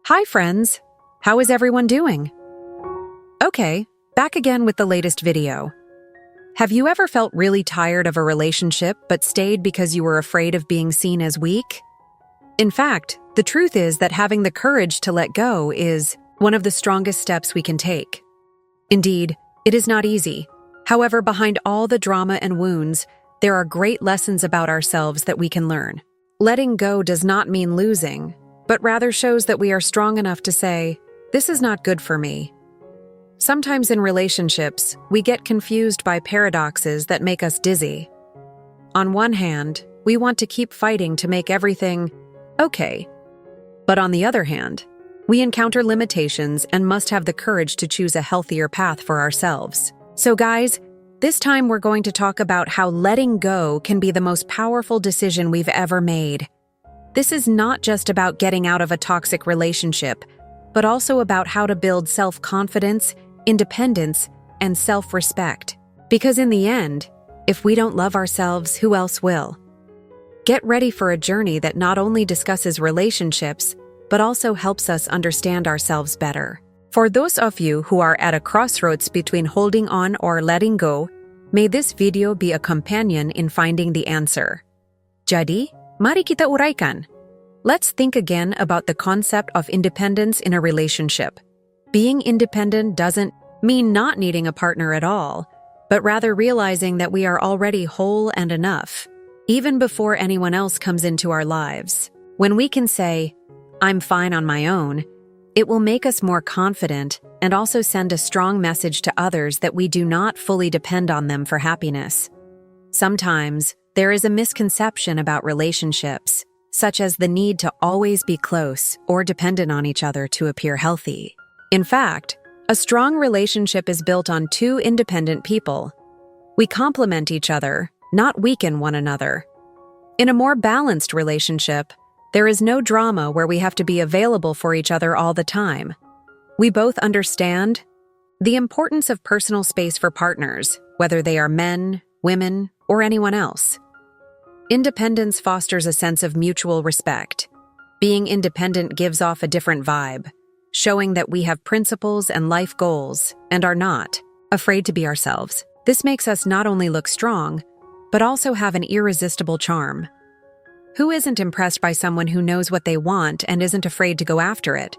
Hi friends! How is everyone doing? Okay, back again with the latest video. Have you ever felt really tired of a relationship but stayed because you were afraid of being seen as weak? In fact, the truth is that having the courage to let go is one of the strongest steps we can take. Indeed, it is not easy. However, behind all the drama and wounds, there are great lessons about ourselves that we can learn. Letting go does not mean losing, but rather shows that we are strong enough to say, "This is not good for me." Sometimes in relationships, we get confused by paradoxes that make us dizzy. On one hand, we want to keep fighting to make everything okay. But on the other hand, we encounter limitations and must have the courage to choose a healthier path for ourselves. So guys, this time we're going to talk about how letting go can be the most powerful decision we've ever made. This is not just about getting out of a toxic relationship, but also about how to build self-confidence, independence, and self-respect. Because in the end, if we don't love ourselves, who else will? Get ready for a journey that not only discusses relationships, but also helps us understand ourselves better. For those of you who are at a crossroads between holding on or letting go, may this video be a companion in finding the answer. Jadi, mari kita uraikan. Let's think again about the concept of independence in a relationship. Being independent doesn't mean not needing a partner at all, but rather realizing that we are already whole and enough, even before anyone else comes into our lives. When we can say, "I'm fine on my own," it will make us more confident and also send a strong message to others that we do not fully depend on them for happiness. Sometimes, there is a misconception about relationships, such as the need to always be close or dependent on each other to appear healthy. In fact, a strong relationship is built on two independent people. We complement each other, not weaken one another. In a more balanced relationship, there is no drama where we have to be available for each other all the time. We both understand the importance of personal space for partners, whether they are men, women, or anyone else. Independence fosters a sense of mutual respect. Being independent gives off a different vibe, showing that we have principles and life goals and are not afraid to be ourselves. This makes us not only look strong, but also have an irresistible charm. Who isn't impressed by someone who knows what they want and isn't afraid to go after it?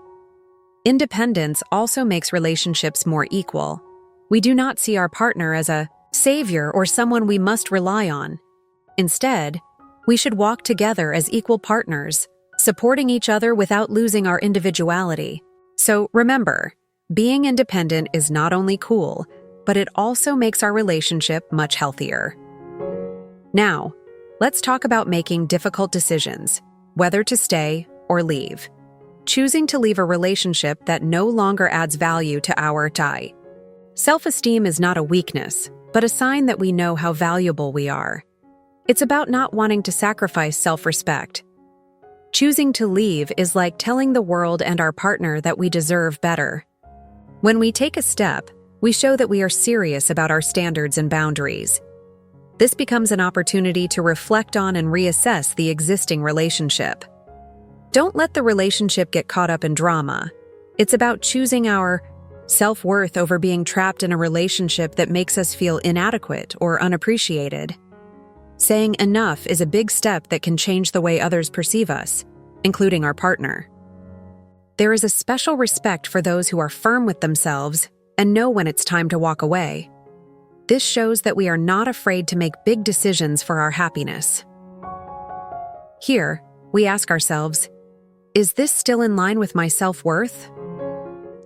Independence also makes relationships more equal. We do not see our partner as a savior or someone we must rely on. Instead, we should walk together as equal partners, supporting each other without losing our individuality. So remember, being independent is not only cool, but it also makes our relationship much healthier. Now, let's talk about making difficult decisions, whether to stay or leave. Choosing to leave a relationship that no longer adds value to our time. Self-esteem is not a weakness, but a sign that we know how valuable we are. It's about not wanting to sacrifice self-respect. Choosing to leave is like telling the world and our partner that we deserve better. When we take a step, we show that we are serious about our standards and boundaries. This becomes an opportunity to reflect on and reassess the existing relationship. Don't let the relationship get caught up in drama. It's about choosing our self-worth over being trapped in a relationship that makes us feel inadequate or unappreciated. Saying enough is a big step that can change the way others perceive us, including our partner. There is a special respect for those who are firm with themselves and know when it's time to walk away. This shows that we are not afraid to make big decisions for our happiness. Here, we ask ourselves, is this still in line with my self-worth?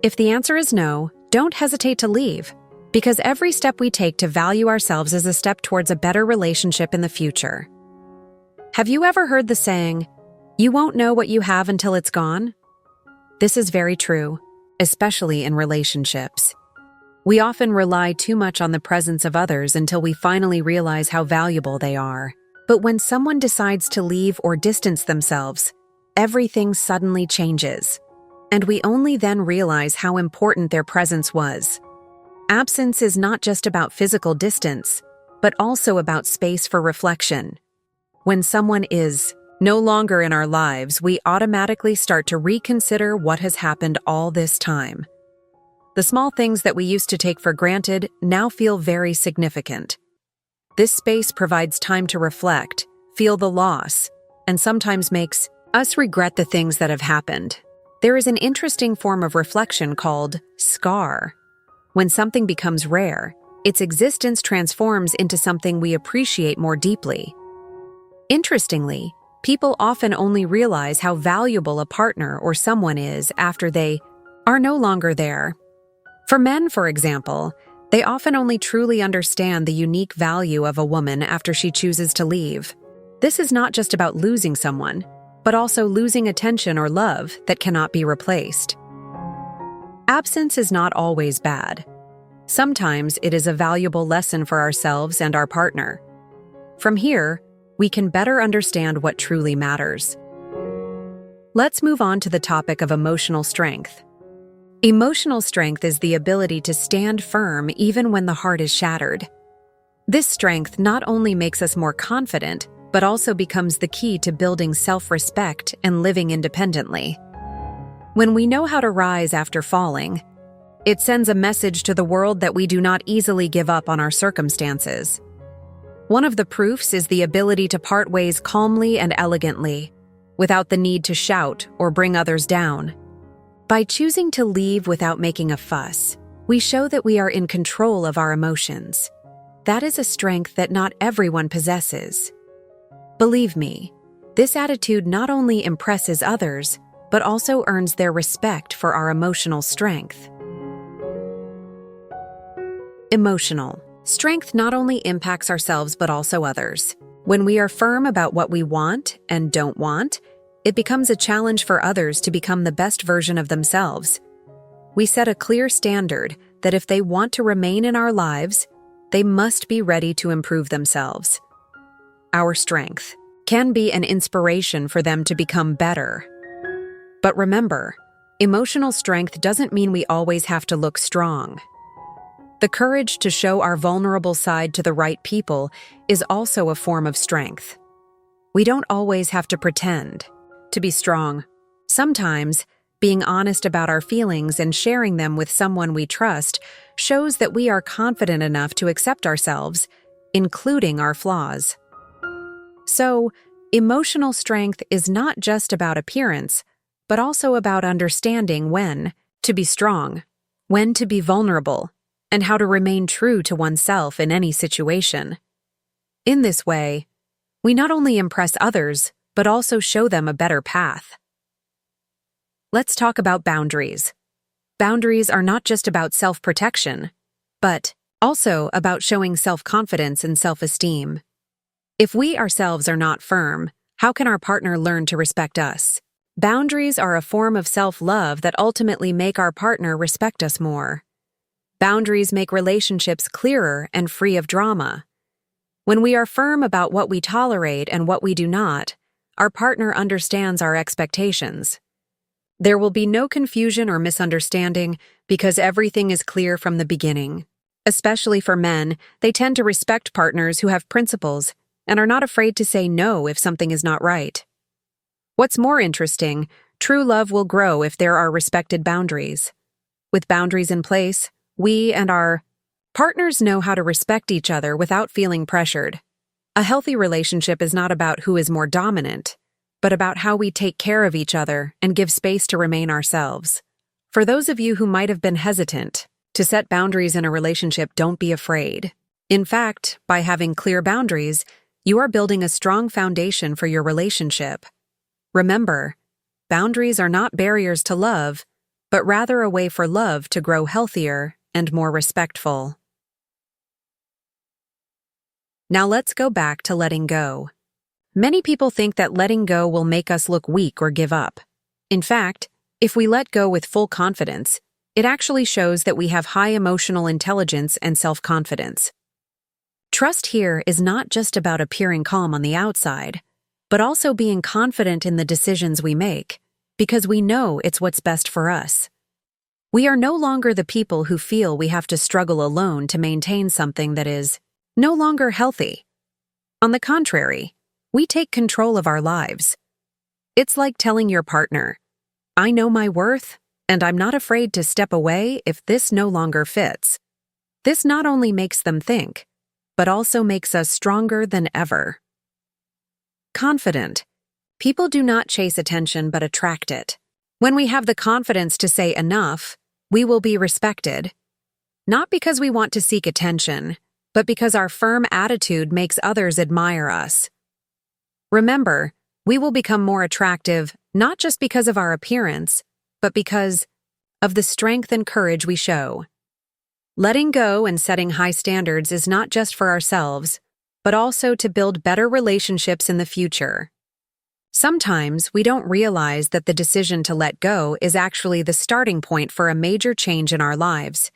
If the answer is no, don't hesitate to leave, because every step we take to value ourselves is a step towards a better relationship in the future. Have you ever heard the saying, "You won't know what you have until it's gone"? This is very true, especially in relationships. We often rely too much on the presence of others until we finally realize how valuable they are. But when someone decides to leave or distance themselves, everything suddenly changes, and we only then realize how important their presence was. Absence is not just about physical distance, but also about space for reflection. When someone is no longer in our lives, we automatically start to reconsider what has happened all this time. The small things that we used to take for granted now feel very significant. This space provides time to reflect, feel the loss, and sometimes makes us regret the things that have happened. There is an interesting form of reflection called scar. When something becomes rare, its existence transforms into something we appreciate more deeply. Interestingly, people often only realize how valuable a partner or someone is after they are no longer there. For men, for example, they often only truly understand the unique value of a woman after she chooses to leave. This is not just about losing someone, but also losing attention or love that cannot be replaced. Absence is not always bad. Sometimes it is a valuable lesson for ourselves and our partner. From here, we can better understand what truly matters. Let's move on to the topic of emotional strength. Emotional strength is the ability to stand firm even when the heart is shattered. This strength not only makes us more confident, but also becomes the key to building self-respect and living independently. When we know how to rise after falling, it sends a message to the world that we do not easily give up on our circumstances. One of the proofs is the ability to part ways calmly and elegantly, without the need to shout or bring others down. By choosing to leave without making a fuss, we show that we are in control of our emotions. That is a strength that not everyone possesses. Believe me, this attitude not only impresses others, but also earns their respect for our emotional strength. Emotional strength not only impacts ourselves but also others. When we are firm about what we want and don't want, it becomes a challenge for others to become the best version of themselves. We set a clear standard that if they want to remain in our lives, they must be ready to improve themselves. Our strength can be an inspiration for them to become better. But remember, emotional strength doesn't mean we always have to look strong. The courage to show our vulnerable side to the right people is also a form of strength. We don't always have to pretend to be strong. Sometimes, being honest about our feelings and sharing them with someone we trust shows that we are confident enough to accept ourselves, including our flaws. So, emotional strength is not just about appearance, but also about understanding when to be strong, when to be vulnerable, and how to remain true to oneself in any situation. In this way, we not only impress others, but also show them a better path. Let's talk about boundaries. Boundaries are not just about self-protection, but also about showing self-confidence and self-esteem. If we ourselves are not firm, how can our partner learn to respect us? Boundaries are a form of self-love that ultimately make our partner respect us more. Boundaries make relationships clearer and free of drama. When we are firm about what we tolerate and what we do not, our partner understands our expectations. There will be no confusion or misunderstanding because everything is clear from the beginning. Especially for men, they tend to respect partners who have principles and are not afraid to say no if something is not right. What's more interesting, true love will grow if there are respected boundaries. With boundaries in place, we and our partners know how to respect each other without feeling pressured. A healthy relationship is not about who is more dominant, but about how we take care of each other and give space to remain ourselves. For those of you who might have been hesitant to set boundaries in a relationship, don't be afraid. In fact, by having clear boundaries, you are building a strong foundation for your relationship. Remember, boundaries are not barriers to love, but rather a way for love to grow healthier and more respectful. Now let's go back to letting go. Many people think that letting go will make us look weak or give up. In fact, if we let go with full confidence, it actually shows that we have high emotional intelligence and self-confidence. Trust here is not just about appearing calm on the outside, but also being confident in the decisions we make, because we know it's what's best for us. We are no longer the people who feel we have to struggle alone to maintain something that is no longer healthy. On the contrary, we take control of our lives. It's like telling your partner, "I know my worth, and I'm not afraid to step away if this no longer fits." This not only makes them think, but also makes us stronger than ever. Confident. People do not chase attention but attract it. When we have the confidence to say enough, we will be respected. Not because we want to seek attention, but because our firm attitude makes others admire us. Remember, we will become more attractive not just because of our appearance, but because of the strength and courage we show. Letting go and setting high standards is not just for ourselves, but also to build better relationships in the future. Sometimes we don't realize that the decision to let go is actually the starting point for a major change in our lives.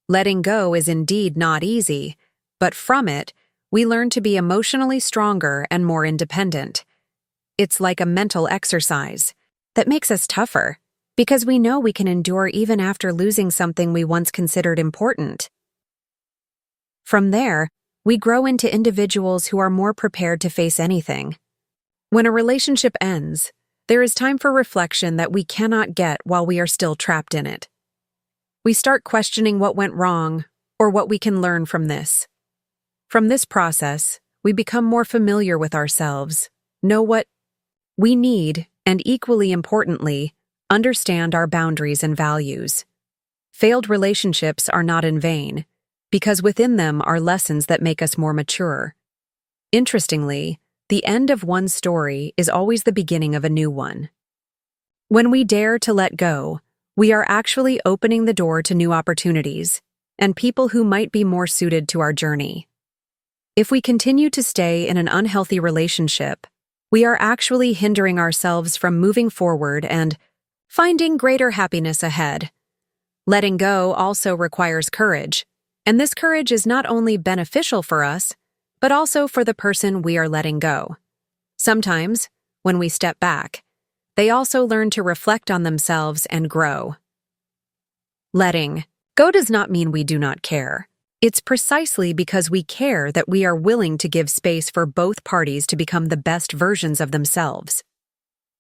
Letting go is indeed not easy, but from it, we learn to be emotionally stronger and more independent. It's like a mental exercise that makes us tougher, because we know we can endure even after losing something we once considered important. From there, we grow into individuals who are more prepared to face anything. When a relationship ends, there is time for reflection that we cannot get while we are still trapped in it. We start questioning what went wrong or what we can learn from this. From this process, we become more familiar with ourselves, know what we need, and equally importantly, understand our boundaries and values. Failed relationships are not in vain, because within them are lessons that make us more mature. Interestingly, the end of one story is always the beginning of a new one. When we dare to let go, we are actually opening the door to new opportunities and people who might be more suited to our journey. If we continue to stay in an unhealthy relationship, we are actually hindering ourselves from moving forward and finding greater happiness ahead. Letting go also requires courage, and this courage is not only beneficial for us, but also for the person we are letting go. Sometimes, when we step back, they also learn to reflect on themselves and grow. Letting go does not mean we do not care. It's precisely because we care that we are willing to give space for both parties to become the best versions of themselves.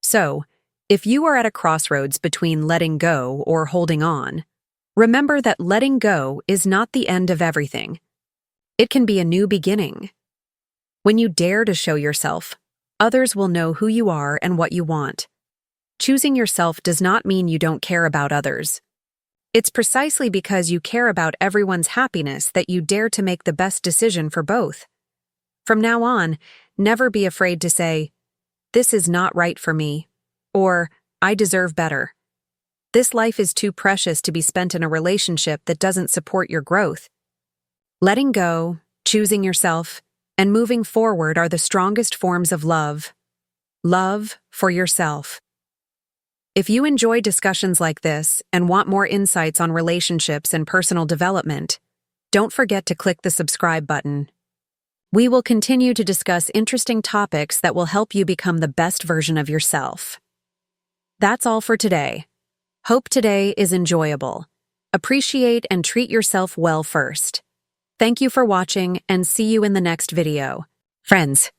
So, if you are at a crossroads between letting go or holding on, remember that letting go is not the end of everything. It can be a new beginning. When you dare to show yourself, others will know who you are and what you want. Choosing yourself does not mean you don't care about others. It's precisely because you care about everyone's happiness that you dare to make the best decision for both. From now on, never be afraid to say, "This is not right for me," or "I deserve better." This life is too precious to be spent in a relationship that doesn't support your growth. Letting go, choosing yourself, and moving forward are the strongest forms of love. Love for yourself. If you enjoy discussions like this and want more insights on relationships and personal development, don't forget to click the subscribe button. We will continue to discuss interesting topics that will help you become the best version of yourself. That's all for today. Hope today is enjoyable. Appreciate and treat yourself well first. Thank you for watching and see you in the next video. Friends,